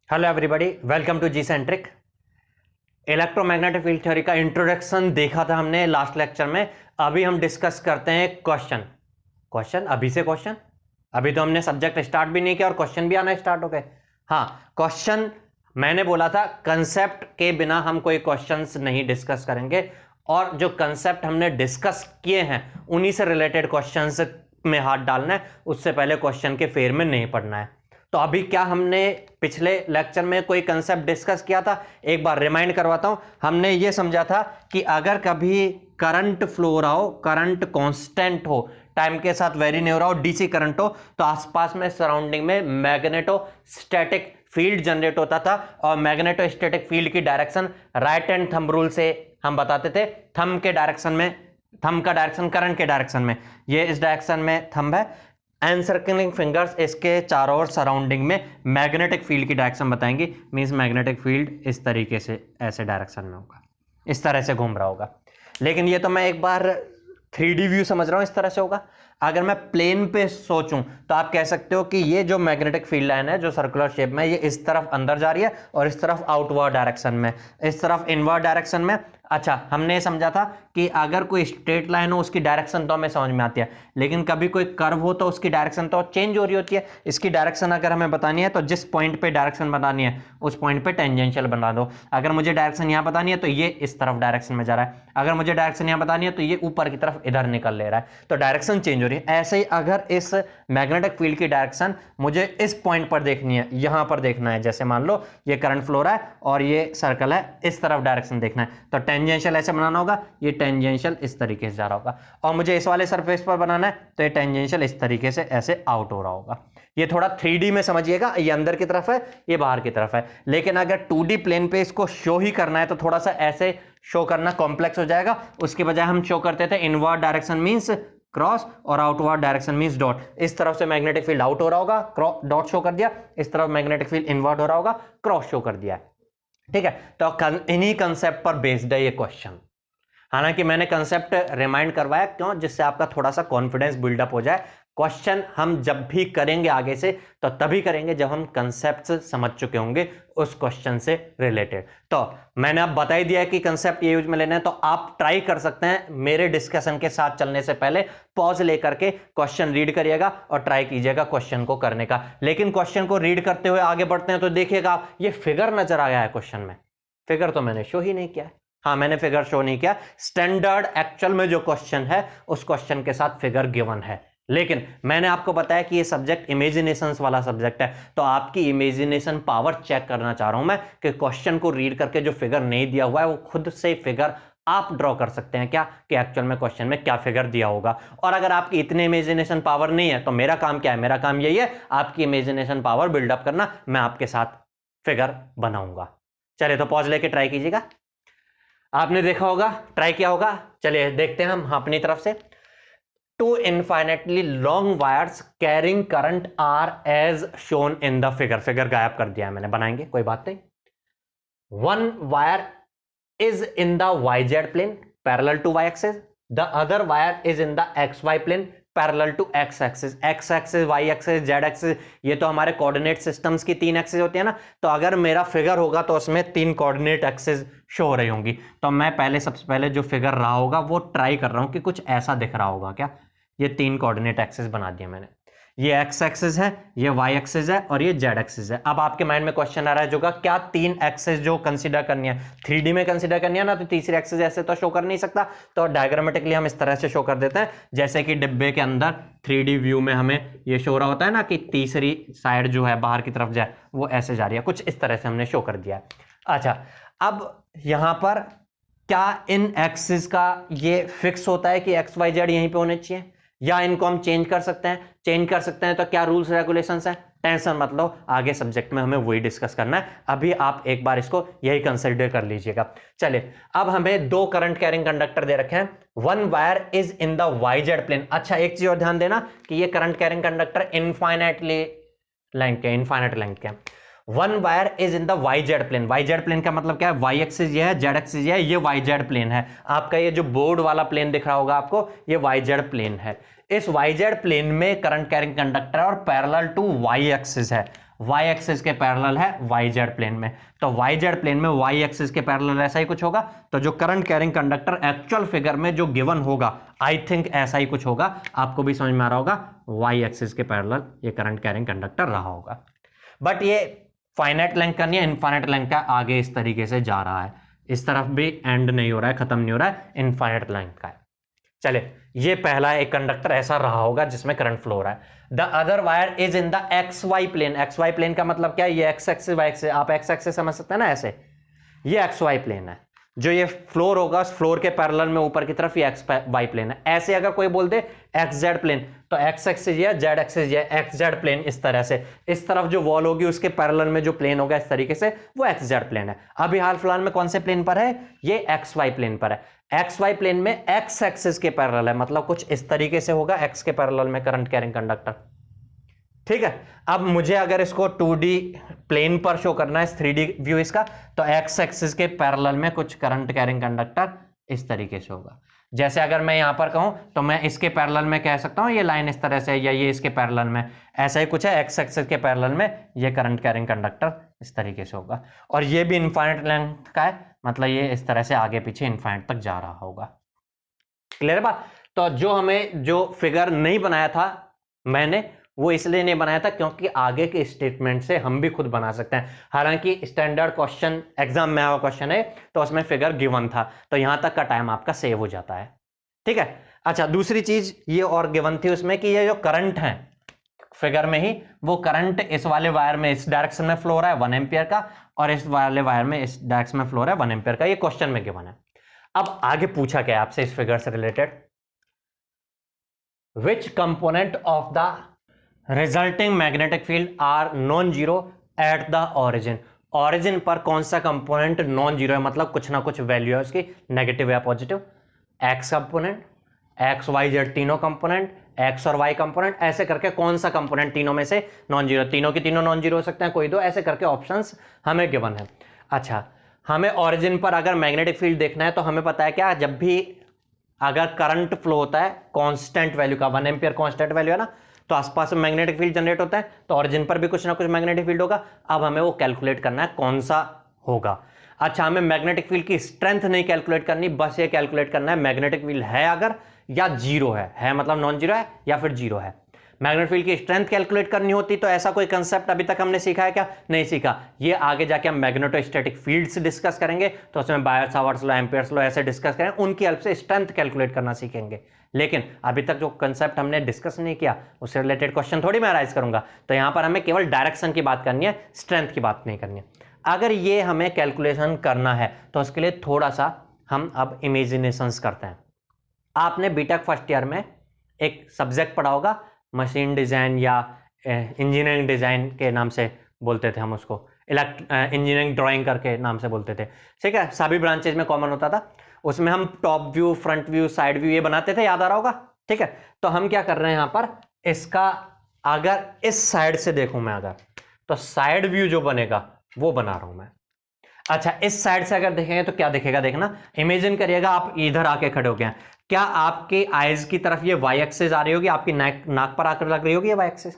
Hello everybody, welcome to G centric. Electromagnetic field theory का introduction देखा था हमने लास्ट लेक्चर में। अभी हम डिस्कस करते हैं क्वेश्चन अभी से क्वेश्चन। अभी तो हमने सब्जेक्ट स्टार्ट भी नहीं किया और क्वेश्चन भी आना स्टार्ट हो गए। हाँ, क्वेश्चन मैंने बोला था कंसेप्ट के बिना हम कोई क्वेश्चंस नहीं डिस्कस करेंगे, और जो कंसेप्ट हमने डिस्कस किए हैं उन्हीं से रिलेटेड क्वेश्चंस में हाथ डालना है। उससे पहले क्वेश्चन के फेर में नहीं पढ़ना है। तो अभी क्या हमने पिछले लेक्चर में कोई कंसेप्ट डिस्कस किया था, एक बार रिमाइंड करवाता हूं। हमने ये समझा था कि अगर कभी करंट फ्लो हो रहा हो, करंट कांस्टेंट हो, टाइम के साथ वेरी नहीं हो रहा हो, डीसी करंट हो, तो आसपास में सराउंडिंग में मैग्नेटोस्टैटिक फील्ड जनरेट होता था। और मैग्नेटोस्टैटिक फील्ड की direction right hand thumb rule से हम बताते थे। थंब के डायरेक्शन में, थंब का डायरेक्शन करंट के डायरेक्शन में, ये इस डायरेक्शन में थंब है, एनसर्कलिंग फिंगर्स इसके चारों ओर सराउंडिंग में मैग्नेटिक फील्ड की डायरेक्शन बताएंगी। मींस मैग्नेटिक फील्ड इस तरीके से ऐसे डायरेक्शन में होगा, इस तरह से घूम रहा होगा। लेकिन ये तो मैं एक बार 3D व्यू समझ रहा हूं, इस तरह से होगा। अगर मैं प्लेन पे सोचूं तो आप कह सकते हो कि ये जो मैग्नेटिक फील्ड लाइन है जो सर्कुलर शेप में, ये इस तरफ अंदर जा रही है और इस तरफ आउटवर्ड डायरेक्शन में, इस तरफ इनवर्ड डायरेक्शन में। अच्छा, हमने समझा था कि अगर कोई स्ट्रेट लाइन हो उसकी डायरेक्शन तो हमें समझ में आती है, लेकिन कभी कोई कर्व हो तो उसकी डायरेक्शन तो चेंज हो रही होती है। इसकी डायरेक्शन अगर हमें बतानी है तो जिस पॉइंट पे डायरेक्शन बतानी है उस पॉइंट पे टेंजेंशियल बना दो। अगर मुझे डायरेक्शन यहां बतानी है तो ये इस तरफ डायरेक्शन में जा रहा है, अगर मुझे डायरेक्शन यहां बतानी है तो ये ऊपर की तरफ इधर निकल ले रहा है, तो डायरेक्शन चेंज हो रही है। ऐसे ही अगर इस मैग्नेटिक फील्ड की डायरेक्शन मुझे इस पॉइंट पर देखनी है, यहां पर देखना है, जैसे मान लो ये करंट फ्लो रहा है और ये सर्कल है, इस तरफ डायरेक्शन देखना है, तो टेंजेंशियल ऐसे बनाना होगा, ये टेंजेंशियल इस तरीके से जा रहा होगा। और मुझे इस वाले सरफेस पर बनाना है तो ये टेंजेंशियल इस तरीके से ऐसे आउट हो रहा होगा। ये थोड़ा 3D में समझिएगा, ये अंदर की तरफ है, ये बाहर की तरफ है। लेकिन अगर 2D प्लेन पे इसको शो ही करना है तो थोड़ा सा ऐसे शो करना कॉम्प्लेक्स हो जाएगा। उसके बजाय हम शो करते थे इनवर्ड डायरेक्शन मींस क्रॉस और आउटवर्ड डायरेक्शन मींस डॉट। इस तरफ से मैग्नेटिक फील्ड आउट हो रहा होगा, डॉट शो कर दिया, इस तरफ मैग्नेटिक फील्ड इनवर्ड हो रहा होगा, क्रॉस शो कर दिया। ठीक है, तो इन्हीं कंसेप्ट पर बेस्ड है ये क्वेश्चन। हालांकि मैंने कंसेप्ट रिमाइंड करवाया, क्यों? जिससे आपका थोड़ा सा कॉन्फिडेंस बिल्डअप हो जाए। क्वेश्चन हम जब भी करेंगे आगे से तो तभी करेंगे जब हम कंसेप्ट समझ चुके होंगे उस क्वेश्चन से रिलेटेड। तो मैंने अब बता ही दिया है कि कंसेप्ट ये यूज में लेना है, तो आप ट्राई कर सकते हैं मेरे डिस्कशन के साथ चलने से पहले पॉज लेकर के क्वेश्चन रीड करिएगा और ट्राई कीजिएगा क्वेश्चन को करने का। लेकिन क्वेश्चन को रीड करते हुए आगे बढ़ते हैं तो देखिएगा ये फिगर नजर आ गया है क्वेश्चन में। फिगर तो मैंने शो ही नहीं किया है। हाँ, मैंने फिगर शो नहीं किया। स्टैंडर्ड एक्चुअल में जो क्वेश्चन है उस क्वेश्चन के साथ फिगर गिवन है, लेकिन मैंने आपको बताया कि ये सब्जेक्ट इमेजिनेशन वाला सब्जेक्ट है, तो आपकी इमेजिनेशन पावर चेक करना चाह रहा हूं मैं कि क्वेश्चन को रीड करके जो फिगर नहीं दिया हुआ है वो खुद से फिगर आप ड्रॉ कर सकते हैं क्या, कि एक्चुअल में क्वेश्चन में क्या फिगर दिया होगा। और अगर आपकी इतनी इमेजिनेशन पावर नहीं है तो मेरा काम क्या है? मेरा काम यही है आपकी इमेजिनेशन पावर बिल्डअप करना। मैं आपके साथ फिगर बनाऊंगा। चलिए, तो पॉज लेके ट्राई कीजिएगा। आपने देखा होगा, ट्राई किया होगा। चलिए देखते हैं हम अपनी तरफ से। Two infinitely long wires carrying current are as shown in the figure. Figure गायब कर दिया है मैंने, बनाएंगे कोई बात नहीं। One wire is in the YZ plane parallel to Y axis. The other wire is in the XY plane parallel to X axis. X axis, Y axis, Z axis, ये तो हमारे कोऑर्डिनेट सिस्टम्स की 3 axis होती है ना। तो अगर मेरा फिगर होगा तो उसमें 3 कोऑर्डिनेट एक्सिस शो हो रही होंगी। तो मैं पहले, सबसे पहले जो फिगर रहा होगा वो ट्राई कर रहा हूं कि कुछ ऐसा दिख रहा होगा क्या। ये 3 कोऑर्डिनेट एक्सिस बना दिया मैंने। ये एक्स एक्सिस है, ये वाई एक्सिस है और ये जेड एक्सिस है। अब आपके माइंड में क्वेश्चन आ रहा है जोगा, क्या 3 एक्सिस जो कंसीडर करनी है 3D में कंसीडर करनी है ना, तो तीसरी एक्सिस ऐसे तो शो कर नहीं सकता। तो डायग्रामेटिकली हम इस तरह से शो कर देते हैं, जैसे कि डिब्बे के अंदर 3D व्यू में हमें ये शो रहा होता है ना कि तीसरी साइड जो है बाहर की तरफ जाए, वो ऐसे जा रही है। कुछ इस तरह से हमने शो कर दिया है। अच्छा, अब यहां पर क्या इन एक्सिस का ये फिक्स होता है कि एक्स वाई जेड यहीं पे होने चाहिए, या इनको हम चेंज कर सकते हैं? चेंज कर सकते हैं, तो क्या रूल्स रेगुलेशंस हैं? टेंशन मत लो, आगे सब्जेक्ट में हमें वही डिस्कस करना है। अभी आप एक बार इसको यही कंसिडर कर लीजिएगा। चलिए, अब हमें 2 करंट कैरिंग कंडक्टर दे रखे हैं। One wire is in the YZ plane. अच्छा, एक चीज और ध्यान देना कि ये current carrying conductor infinitely length के, इनफाइनाइट लेंथ के। One wire is in the YZ plane. YZ plane का मतलब क्या है? वाई एक्सिस ये है, जेड एक्सिस ये है, ये YZ प्लेन है। आपका ये जो बोर्ड वाला प्लेन दिख रहा होगा आपको, ये YZ प्लेन है। इस YZ प्लेन में करंट कैरिंग कंडक्टर और पैरेलल टू Y एक्सिस है। y एक्सिस के पैरेलल है yz प्लेन में, तो yz प्लेन में y एक्सिस के पैरेलल ऐसा ही कुछ होगा। तो जो current carrying conductor actual figure में जो गिवन होगा, आई थिंक ऐसा ही कुछ होगा, आपको भी समझ में आ रहा होगा, y एक्सिस के पैरेलल ये करंट कैरिंग कंडक्टर रहा होगा। बट ये फाइनाइट लेंथ का नहीं है, इनफाइनाइट लेंथ का, आगे इस तरीके से जा रहा है, इस तरफ भी एंड नहीं हो रहा है, खत्म नहीं हो रहा है, इनफाइनाइट लेंथ का है। चले, ये पहला एक कंडक्टर ऐसा रहा होगा जिसमें करंट फ्लो हो रहा है। The other wire is in the X Y plane. X Y plane का मतलब क्या है, ये एक्स एक्सिस वाई एक्सिस, आप एक्स एक्सिस समझ सकते हैं ना, ऐसे ये एक्स वाई प्लेन है। जो ये फ्लोर होगा, उस फ्लोर के पैरेलल में ऊपर की तरफ ये एक्स वाई प्लेन है। ऐसे अगर कोई बोल दे एक्स जेड प्लेन, तो एक्स एक्सिस ये, जेड एक्सिस ये, एक्स जेड प्लेन इस तरह से, इस तरफ जो वॉल होगी उसके पैरेलल में जो प्लेन होगा इस तरीके से, वो एक्स जेड प्लेन है। अभी हाल फिलहाल में कौन से प्लेन पर है, ये एक्स वाई प्लेन पर है। एक्स वाई प्लेन में एक्स एक्सिस के पैरेलल है, मतलब कुछ इस तरीके से होगा एक्स के पैरेलल में करंट कैरिंग कंडक्टर। ठीक है, अब मुझे अगर इसको 2D प्लेन पर शो करना है, 3D व्यू इसका, तो एक्स एक्सिस के पैरेलल में कुछ करंट कैरिंग कंडक्टर इस तरीके से होगा। जैसे अगर मैं यहां पर कहूं तो मैं इसके पैरेलल में कह सकता हूं ये लाइन इस तरह से, या ये इसके पैरेलल में, ऐसा ही कुछ है। एक्स एक्सिस के पैरेलल में ये करंट कैरिंग कंडक्टर इस तरीके से होगा, और ये भी इनफाइनाइट लेंथ का है, मतलब ये इस तरह से आगे पीछे इनफाइनाइट तक जा रहा होगा। क्लियर बात? तो जो हमें जो फिगर नहीं बनाया था मैंने, वो इसलिए नहीं बनाया था क्योंकि आगे के स्टेटमेंट से हम भी खुद बना सकते हैं। हालांकि स्टैंडर्ड क्वेश्चन एग्जाम में आया क्वेश्चन है तो उसमें फिगर गिवन था, तो यहां तक का टाइम आपका सेव हो जाता है। ठीक है, अच्छा, दूसरी चीज ये और गिवन थी उसमें कि ये जो करंट है फिगर में ही, वो करंट इस वाले वायर में इस डायरेक्शन में फ्लो हो रहा है 1 एम्पियर का, और इस वाले वायर में इस डायरेक्शन में फ्लो हो रहा है 1 एम्पियर का। ये क्वेश्चन में गिवन है। अब आगे पूछा क्या आपसे इस फिगर से related, which component of the resulting magnetic field are non zero at the origin. Origin पर कौन सा कंपोनेंट नॉन जीरो है, मतलब कुछ ना कुछ वैल्यू है उसकी, नेगेटिव या positive. X component, X Y Z तीनों कंपोनेंट, एक्स और वाई कंपोनेंट, ऐसे करके कौन सा कंपोनेंट तीनों में से नॉन जीरो, तीनों की तीनों नॉन जीरो हो सकते हैं, कोई दो, ऐसे करके ऑप्शंस हमें गिवन है। अच्छा, हमें ऑरिजिन पर अगर मैग्नेटिक फील्ड देखना है तो हमें पता है क्या, जब भी अगर करंट फ्लो होता है कांस्टेंट वैल्यू का, 1 एम्पियर कांस्टेंट वैल्यू है ना, तो आसपास में मैग्नेटिक फील्ड जनरेट होता है, तो ऑरिजिन पर भी कुछ ना कुछ मैग्नेटिक फील्ड होगा। अब हमें वो कैलकुलेट करना है कौन सा होगा। अच्छा, हमें मैग्नेटिक फील्ड की स्ट्रेंथ नहीं कैलकुलेट करनी, बस ये कैलकुलेट करना है मैग्नेटिक फील्ड है अगर, या जीरो है मतलब नॉन जीरो है या फिर जीरो है। मैग्नेटिक फील्ड की स्ट्रेंथ कैलकुलेट करनी होती तो ऐसा कोई कंसेप्ट अभी तक हमने सीखा है क्या, नहीं सीखा। ये आगे जाके हम मैग्नेटोस्टैटिक फील्ड्स डिस्कस करेंगे, तो उसमें बायर-सावर्ट्स लॉ, एम्पियर्स लॉ ऐसे डिस्कस करेंगे, उनकी हेल्प से स्ट्रेंथ कैलकुलेट करना सीखेंगे। लेकिन अभी तक जो कंसेप्ट हमने डिस्कस नहीं किया उससे रिलेटेड क्वेश्चन थोड़ी मैं राइज करूंगा, तो यहां पर हमें केवल डायरेक्शन की बात करनी है, स्ट्रेंथ की बात नहीं करनी है। अगर ये हमें कैलकुलेशन करना है तो उसके लिए थोड़ा सा हम अब इमेजिनेशंस करते हैं। आपने बीटेक फर्स्ट ईयर में एक सब्जेक्ट पढ़ा होगा, मशीन डिजाइन या इंजीनियरिंग डिजाइन के नाम से बोलते थे हम उसको, इंजीनियरिंग ड्राइंग करके नाम से बोलते थे। ठीक है, सभी ब्रांचेज में कॉमन होता था। उसमें हम top view, front view, side view ये बनाते थे, याद आ रहा होगा। ठीक है, तो हम क्या कर रहे हैं यहाँ पर, इसका अगर इस साइड से देखूं मैं अगर, तो साइड व्यू जो बनेगा वो बना रहा हूं मैं। अच्छा, इस साइड से अगर देखेंगे तो क्या दिखेगा, देखना, इमेजिन करिएगा आप इधर आके खड़े हो गए हैं, क्या आपके आईज की तरफ ये वाई एक्सिस आ रही होगी, आपकी नाक पर आकर लग रही होगी ये वाई एक्सिस,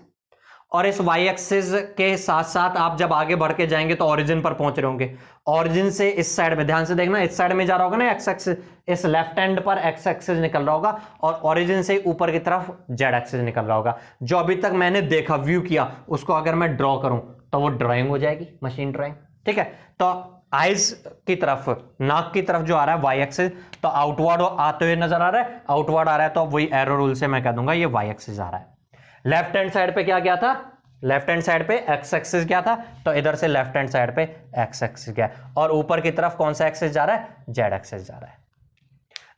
और इस वाई एक्सिस के साथ साथ आप जब आगे बढ़ के जाएंगे तो ओरिजिन पर पहुंच रहे होंगे। ओरिजिन से इस साइड में, ध्यान से देखना, इस साइड में जा रहा होगा ना एक्स एक्सिस, इस लेफ्ट हैंड पर एक्स एक्सिस निकल रहा होगा, और ओरिजिन से ऊपर की तरफ जेड एक्सिस निकल रहा होगा। जो अभी तक मैंने देखा, व्यू किया, उसको अगर मैं ड्रॉ करूं तो वो ड्राइंग हो जाएगी, मशीन ड्राइंग। ठीक है, तो आइज की तरफ, नाक की तरफ जो आ रहा है वाई एक्सिस, तो आउटवर्ड आते हुए नजर आ रहा है, आउटवर्ड आ रहा है तो वही एरो रूल से मैं कह दूंगा ये वाई एक्सिस आ रहा है। लेफ्ट हैंड साइड पे क्या गया था, लेफ्ट हैंड साइड पे एक्स एक्सिस गया था, तो इधर से लेफ्ट हैंड साइड पे एक्स एक्सिस गया, और ऊपर की तरफ कौन सा एक्सिस जा रहा है, जेड एक्सिस जा रहा है।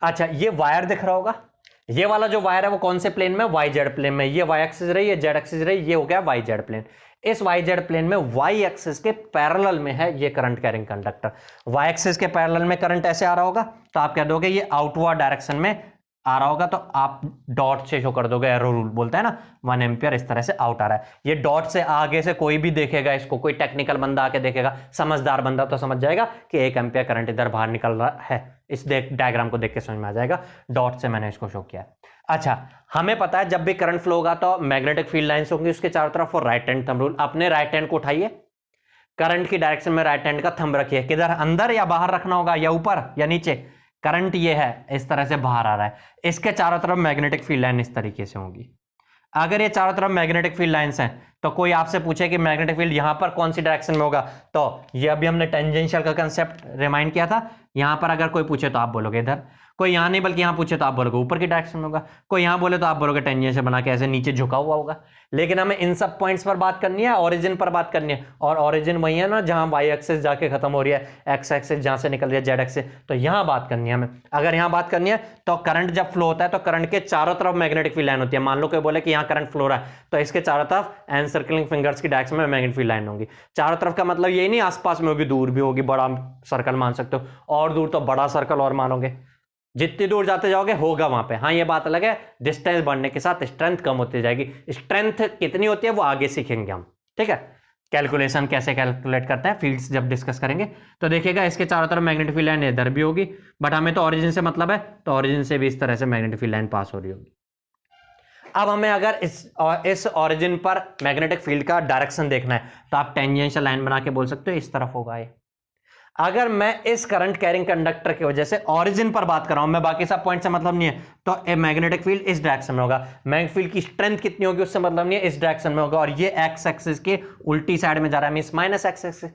अच्छा, ये वायर दिख रहा होगा, ये वाला जो वायर है वो कौन से प्लेन में, वाई जेड प्लेन में। ये वाई एक्सिस रही, ये जेड एक्सिस रही, ये हो गया वाई जेड प्लेन। इस वाई जेड प्लेन में वाई एक्सिस के पैरेलल में है ये current carrying conductor. Y axis के पैरेलल में करंट ऐसे आ रहा होगा, तो आप कह दोगे ये आउटवर्ड डायरेक्शन में आ रहा होगा, तो आप डॉट से शो कर दोगे, एरो रूल बोलता है ना, 1 एम्पियर इस तरह से आउट आ रहा है। ये डॉट से आगे से कोई भी देखेगा इसको, कोई टेक्निकल बंदा आके देखेगा, समझदार बंदा तो समझ जाएगा कि 1 एम्पियर करंट इधर बाहर निकल रहा है। इस डायग्राम को देख के समझ में आ जाएगा, डॉट से मैंने इसको शो किया है। अच्छा, हमें पता है जब भी करंट फ्लो होगा तो मैग्नेटिक फील्ड लाइंस होंगी उसके चारों तरफ, और राइट हैंड थंब रूल। अपने राइट हैंड को उठाइए, करंट की डायरेक्शन में राइट हैंड का थंब रखिए। किधर, अंदर या बाहर रखना होगा, या ऊपर या नीचे? करंट ये है, इस तरह से बाहर आ रहा है, इसके चारों तरफ मैग्नेटिक फील्ड लाइन इस तरीके से होंगी। अगर ये चारों तरफ मैग्नेटिक फील्ड लाइंस हैं तो कोई आपसे पूछे कि मैग्नेटिक फील्ड यहां पर कौन सी डायरेक्शन में होगा, तो ये अभी हमने टेंजेंशियल का कंसेप्ट रिमाइंड किया था। यहां पर अगर कोई पूछे तो आप बोलोगे इधर, कोई यहां नहीं बल्कि यहां पूछे तो आप बोलोगे ऊपर की डायरेक्शन में होगा, कोई यहां बोले तो आप बोलोगे टेंजेंशियल बना के ऐसे नीचे झुका हुआ होगा। लेकिन हमें इन सब पॉइंट्स पर बात करनी है, ओरिजिन पर बात करनी है, और ओरिजिन वही है ना जहां वाई एक्सिस जाके खत्म हो रही है, एक्स एक्सिस जहां से निकल रही है जेड एक्सिस, तो यहां बात करनी है हमें। अगर यहां बात करनी है तो करंट जब फ्लो होता है तो करंट के चारों तरफ मैग्नेटिक फील्ड लाइन होती है। मान लो कोई बोले कि यहां करंट फ्लो रहा है तो इसके चारों तरफ एनसर्कलिंग फिंगर्स की डायरेक्शन में मैग्नेटिक फील्ड लाइन होंगी। चारों तरफ का मतलब यही नहीं आसपास में होगी, दूर भी होगी, बड़ा सर्कल मान सकते हो, और दूर तो बड़ा सर्कल और मानोगे, जितनी दूर जाते जाओगे होगा वहां पे। हाँ, ये बात अलग है, डिस्टेंस बढ़ने के साथ स्ट्रेंथ कम होती जाएगी। स्ट्रेंथ कितनी होती है वो आगे सीखेंगे हम, ठीक है। कैलकुलेशन कैसे कैलकुलेट करते हैं फील्ड्स जब डिस्कस करेंगे। तो देखिएगा इसके चारों तरफ मैग्नेटिक फील्ड लाइन इधर भी होगी, बट हमें तो ओरिजिन से मतलब है, तो ओरिजिन से भी इस तरह से मैग्नेटिक फील्ड लाइन पास हो रही होगी। अब हमें अगर इस ओरिजिन पर मैग्नेटिक फील्ड का डायरेक्शन देखना है तो आप टेंजेंशियल लाइन बना के बोल सकते हो इस तरफ होगा ये। अगर मैं इस करंट कैरिंग कंडक्टर की वजह से ओरिजिन पर बात कर रहा हूं, मैं बाकी सब पॉइंट से मतलब नहीं है, तो ए मैग्नेटिक फील्ड इस डायरेक्शन में होगा। मैग्नेटिक फील्ड की स्ट्रेंथ कितनी होगी उससे मतलब नहीं है, इस डायरेक्शन में होगा, और ये एक्स एक्सिस के उल्टी साइड में जा रहा है, मींस माइनस एक्स एक्सिस।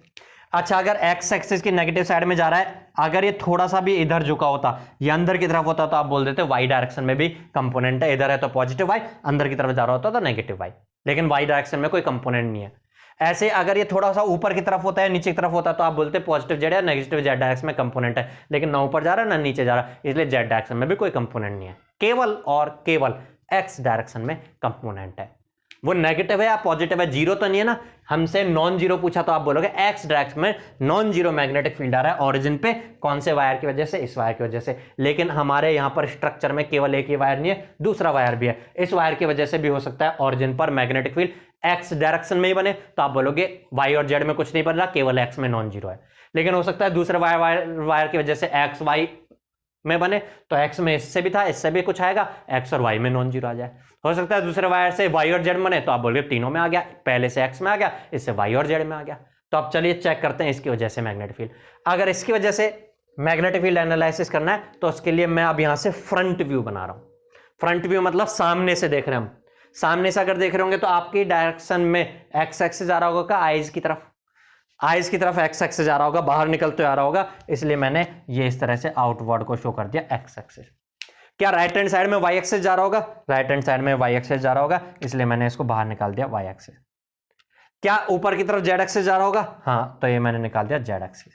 अच्छा, अगर एक्स एक्सिस की नेगेटिव साइड में जा रहा है, अगर ये थोड़ा सा भी इधर झुका होता, ये अंदर की तरफ होता, तो आप बोल देते वाई डायरेक्शन में भी कंपोनेंट है, इधर है तो पॉजिटिव वाई, अंदर की तरफ जा रहा होता तो नेगेटिव वाई, लेकिन वाई डायरेक्शन में कोई कंपोनेंट नहीं है। ऐसे अगर ये थोड़ा सा ऊपर की तरफ होता है, नीचे की तरफ होता है, तो आप बोलते पॉजिटिव जेड है, नेगेटिव जेड डायरेक्शन में कंपोनेंट है, लेकिन ना ऊपर जा रहा है ना नीचे जा रहा है, इसलिए जेड डायरेक्शन में भी कोई कंपोनेंट नहीं है, केवल और केवल एक्स डायरेक्शन में कंपोनेंट है। वो नेगेटिव है या पॉजिटिव है, जीरो तो नहीं है ना। हमसे नॉन जीरो पूछा तो आप बोलोगे एक्स डायरेक्शन में नॉन जीरो मैग्नेटिक फील्ड आ रहा है ओरिजिन पे, कौन से वायर की वजह से, इस वायर की वजह से। लेकिन हमारे यहां पर स्ट्रक्चर में केवल एक ही वायर नहीं है, दूसरा वायर भी है, इस वायर की वजह से भी हो सकता है ओरिजिन पर मैग्नेटिक फील्ड एक्स डायरेक्शन में ही बने, तो आप बोलोगे वाई और जेड में कुछ नहीं बन रहा, केवल एक्स में नॉन जीरो है। लेकिन हो सकता है दूसरे वायर की वजह से एक्स वाई में बने, तो एक्स में इससे भी था, इससे भी कुछ आएगा, एक्स और वाई में नॉन जीरो आ जाए। हो सकता है दूसरे वायर से वाई और जेड बने, तो आप बोलोगे तीनों में आ गया, पहले से एक्स में आ गया, इससे वाई और जेड में आ गया। तो अब चलिए चेक करते हैं इसकी वजह से मैग्नेटिक फील्ड। अगर इसकी वजह से मैग्नेटिक फील्ड एनालिसिस करना है तो उसके लिए मैं अब यहां से फ्रंट व्यू बना रहा हूं। फ्रंट व्यू मतलब सामने से देख रहे हैं हम। सामने से अगर देख रहे होंगे तो आपकी डायरेक्शन में एक्स एक्सिस जा रहा होगा, आईज की तरफ, आईज की तरफ एक्स एक्सिस जा रहा होगा, बाहर निकलते आ रहा होगा, इसलिए मैंने ये इस तरह से आउटवर्ड को शो कर दिया एक्स एक्सिस। क्या राइट हैंड साइड में वाई एक्सिस जा रहा होगा, राइट हैंड साइड में वाई एक्सिस जा रहा होगा, इसलिए मैंने इसको बाहर निकाल दिया वाई एक्सिस। क्या ऊपर की तरफ जेड एक्सिस जा रहा होगा, हाँ, तो ये मैंने निकाल दिया जेड एक्सिस।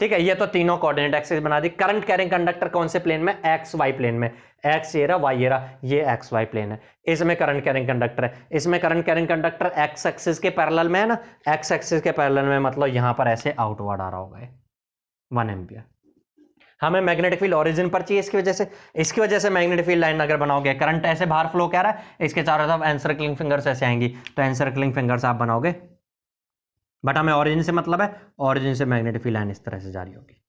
ठीक है, ये तो तीनों कोऑर्डिनेट एक्सिस बना दी। करंट कैरिंग कंडक्टर कौन से प्लेन में, एक्स वाई प्लेन में, एक्स ये रहा, वाई ये रहा, ये एक्स वाई प्लेन है, इसमें करंट कैरिंग कंडक्टर है। इसमें current carrying conductor x axis के पैरेलल में है ना, एक्स एक्सिस के पैरेलल में मतलब यहां पर ऐसे आउटवर्ड आ रहा होगा 1 एम्पियर। हमें मैग्नेटिक फील्ड ओरिजिन पर चाहिए, इसकी वजह से मैग्नेटिक फील्ड लाइन अगर बनाओगे, करंट ऐसे बाहर फ्लो कर रहा है, इसके चारों तरफ एनसर्कलिंग फिंगर्स ऐसे आएंगी, तो एनसर्कलिंग फिंगर्स आप बनाओगे, बट हमें ओरिजिन से मतलब है, ओरिजिन से मैग्नेटिक फील्ड लाइन इस तरह से जारी होगी।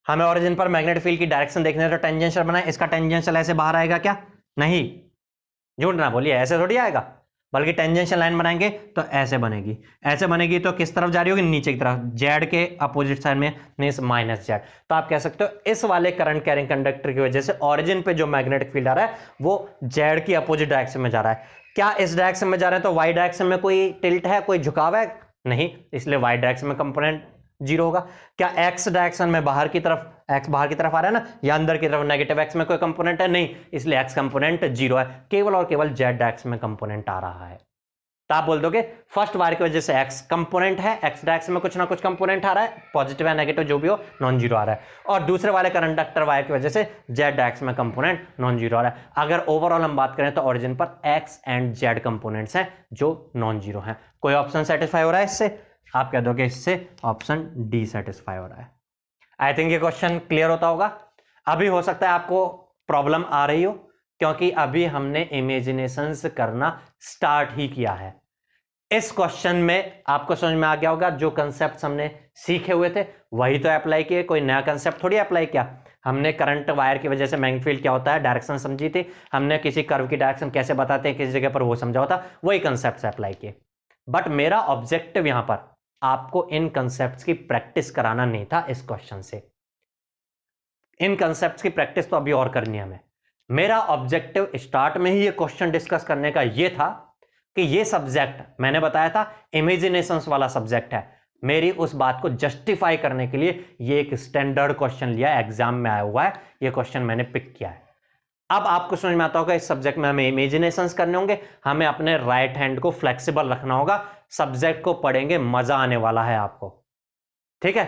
हमें ओरिजिन पर मैग्नेटिक फील्ड की डायरेक्शन देखने तो टेंजेंशियल बनाए, इसका टेंजेंशियल ऐसे बाहर आएगा क्या, नहीं, झूठ ना बोलिए, ऐसे थोड़ी आएगा, बल्कि टेंजेंशियल लाइन बनाएंगे तो ऐसे बनेगी। ऐसे बनेगी तो किस तरफ जा रही होगी, नीचे की तरफ, जेड के अपोजिट साइड में, मींस माइनस जेड। तो आप कह सकते हो इस वाले करंट कैरिंग कंडक्टर की वजह से ओरिजिन पे जो मैग्नेटिक फील्ड आ रहा है वो जेड की अपोजिट डायरेक्शन में जा रहा है। क्या इस डायरेक्शन में जा रहे हैं तो वाई डायरेक्शन में कोई टिल्ट है, कोई झुकाव है, नहीं, इसलिए वाई डायरेक्शन में कंपोनेंट जीरो होगा। क्या एक्स डायरेक्शन में बाहर की तरफ, एक्स बाहर की तरफ आ रहा है ना, या अंदर की तरफ नेगेटिव एक्स में कोई कंपोनेंट है, नहीं, इसलिए एक्स कंपोनेंट जीरो है, केवल और केवल जेड डायरेक्शन में कंपोनेंट आ रहा है। तो आप बोल दोगे फर्स्ट वायर की वजह से एक्स कंपोनेंट है, एक्स डायरेक्शन में कुछ ना कुछ कंपोनेंट आ रहा है, पॉजिटिव या नेगेटिव जो भी हो, नॉन जीरो आ रहा है, और दूसरे वाले कंडक्टर वायर की वजह से जेड डायरेक्शन में कंपोनेंट नॉन जीरो आ रहा है। अगर ओवरऑल हम बात करें तो ओरिजिन पर एक्स एंड जेड कंपोनेंट्स हैं जो नॉन जीरो हैं। कोई ऑप्शन सेटिस्फाई हो रहा है इससे, आप कह दोगे इससे ऑप्शन डी सेटिस्फाई हो रहा है। आई थिंक ये क्वेश्चन क्लियर होता होगा। अभी हो सकता है आपको प्रॉब्लम आ रही हो, क्योंकि अभी हमने इमेजिनेशंस करना स्टार्ट ही किया है। इस क्वेश्चन में आपको समझ में आ गया होगा, जो कंसेप्ट हमने सीखे हुए थे वही तो अप्लाई किए, कोई नया कंसेप्ट थोड़ी अप्लाई किया। हमने करंट वायर की वजह से मैग्नेटिक फील्ड क्या होता है डायरेक्शन समझी थी, हमने किसी कर्व की डायरेक्शन कैसे बताते हैं किसी जगह पर वो समझा होता, वही कंसेप्ट अप्लाई किए। बट मेरा ऑब्जेक्टिव यहां पर आपको इन कंसेप्ट्स की प्रैक्टिस कराना नहीं था। इस क्वेश्चन से इन कंसेप्ट्स की प्रैक्टिस तो अभी और करनी है हमें। मेरा ऑब्जेक्टिव स्टार्ट में ही ये क्वेश्चन डिस्कस करने का ये था कि ये सब्जेक्ट मैंने बताया था इमेजिनेशंस वाला सब्जेक्ट है। मेरी उस बात को जस्टिफाई करने के लिए ये एक स्टैंडर्ड क्वेश्चन लिया, एग्जाम में आया हुआ है, ये क्वेश्चन मैंने पिक किया है। अब आपको समझ में आता होगा इस सब्जेक्ट में हमें इमेजिनेशंस करने होंगे, हमें अपने राइट हैंड को फ्लेक्सिबल रखना होगा। सब्जेक्ट को पढ़ेंगे, मजा आने वाला है आपको, ठीक है।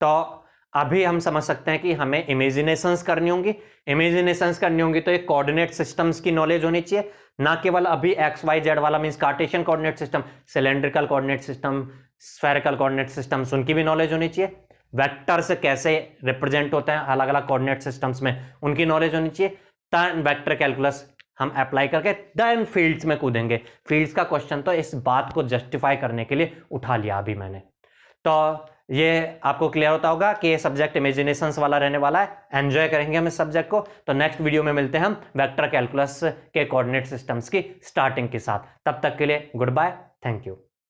तो अभी हम समझ सकते हैं कि हमें इमेजिनेशंस करनी होंगी। इमेजिनेशंस करनी होंगी तो एक कोऑर्डिनेट सिस्टम्स की नॉलेज होनी चाहिए, ना केवल अभी एक्स वाई जेड वाला means Cartesian coordinate system, cylindrical coordinate system, spherical coordinate systems, उनकी भी नॉलेज होनी चाहिए। वेक्टर्स कैसे रिप्रेजेंट होते हैं अलग अलग कोऑर्डिनेट सिस्टम्स में, उनकी नॉलेज होनी चाहिए। देन वेक्टर कैलकुलस हम अप्लाई करके देन फील्ड्स में कूदेंगे। फील्ड्स का क्वेश्चन तो इस बात को जस्टिफाई करने के लिए उठा लिया अभी मैंने। तो ये आपको क्लियर होता होगा कि ये सब्जेक्ट इमेजिनेशंस वाला रहने वाला है, एंजॉय करेंगे हम इस सब्जेक्ट को। तो नेक्स्ट वीडियो में मिलते हैं हम वेक्टर कैलकुलस के कोऑर्डिनेट सिस्टम्स की स्टार्टिंग के साथ। तब तक के लिए गुड बाय, थैंक यू।